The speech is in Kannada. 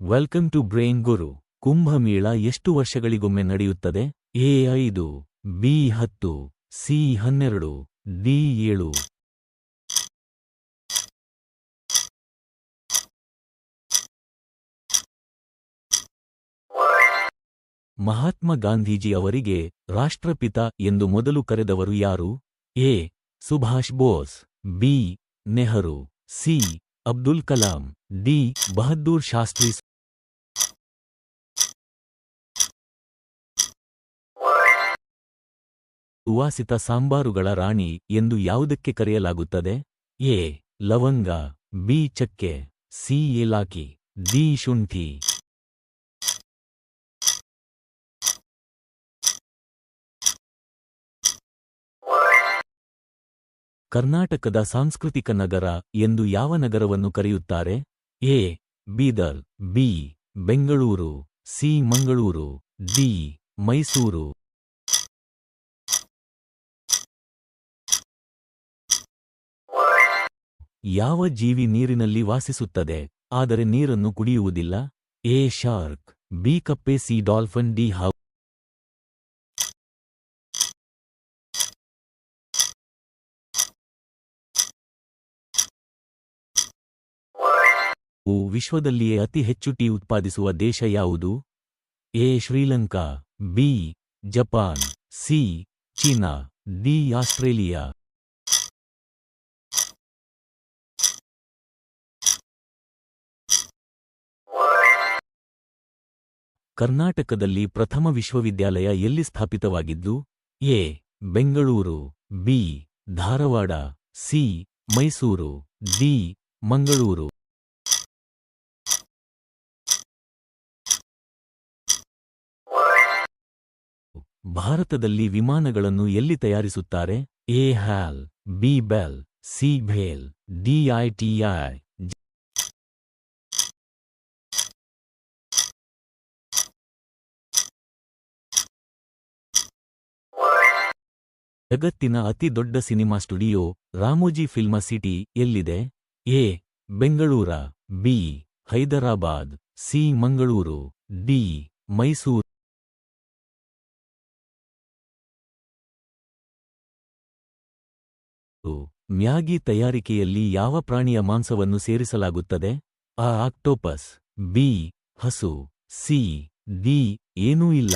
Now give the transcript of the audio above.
Welcome to brain guru. Kumbh Mela ಎಷ್ಟು ವರ್ಷಗಳಿಗೊಮ್ಮೆ ನಡೆಯುತ್ತದೆ? A 5, B 10, C 12, D 7. Mahatma Gandhiji ಅವರಿಗೆ ರಾಷ್ಟ್ರಪಿತ ಎಂದು ಮೊದಲು ಕರೆದವರು ಯಾರು? A Subhash Bose, B Nehru, C Abdul Kalam, D Bahadur Shastri. ಸುವಾಸಿತ ಸಾಂಬಾರುಗಳ ರಾಣಿ ಎಂದು ಯಾವುದಕ್ಕೆ ಕರೆಯಲಾಗುತ್ತದೆ? ಎ ಲವಂಗ, ಬಿ ಚಕ್ಕೆ, ಸಿ ಏಲಾಕಿ, ಡಿ ಶುಂಠಿ. ಕರ್ನಾಟಕದ ಸಾಂಸ್ಕೃತಿಕ ನಗರ ಎಂದು ಯಾವ ನಗರವನ್ನು ಕರೆಯುತ್ತಾರೆ? A Bidar, B Bengaluru, C Mangaluru, D Mysuru. ಯಾವ ಜೀವಿ ನೀರಿನಲ್ಲಿ ವಾಸಿಸುತ್ತದೆ ಆದರೆ ನೀರನ್ನು ಕುಡಿಯುವುದಿಲ್ಲ? ಎ ಶಾರ್ಕ್, ಬಿ ಕಪ್ಪೆ, ಸಿ ಡಾಲ್ಫಿನ್, ಡಿ ಹಾವು. ವಿಶ್ವದಲ್ಲಿಯೇ ಅತಿ ಹೆಚ್ಚು ಟೀ ಉತ್ಪಾದಿಸುವ ದೇಶ ಯಾವುದು? A Sri Lanka, B Japan, C China, D Australia. ಕರ್ನಾಟಕದಲ್ಲಿ ಪ್ರಥಮ ವಿಶ್ವವಿದ್ಯಾಲಯ ಎಲ್ಲಿ ಸ್ಥಾಪಿತವಾಗಿದ್ದು? A Bengaluru, B Dharwad, C Mysuru, D Mangaluru. ಭಾರತದಲ್ಲಿ ವಿಮಾನಗಳನ್ನು ಎಲ್ಲಿ ತಯಾರಿಸುತ್ತಾರೆ? A HAL, B BEL, C ಭೇಲ್, ಡಿ ಐಟಿಐ. ಜಗತ್ತಿನ ಅತಿ ದೊಡ್ಡ cinema studio Ramoji film city ಎಲ್ಲಿದೆ? A Bengaluru, B Hyderabad, C Mangaluru, D Mysuru. Maggi ತಯಾರಿಕೆಯಲ್ಲಿ ಯಾವ ಪ್ರಾಣಿಯ ಮಾಂಸವನ್ನು ಸೇರಿಸಲಾಗುತ್ತದೆ? ಅ ಆಕ್ಟೋಪಸ್, ಬಿ ಹಸು, ಸಿ ಡಿ ಏನೂ ಇಲ್ಲ.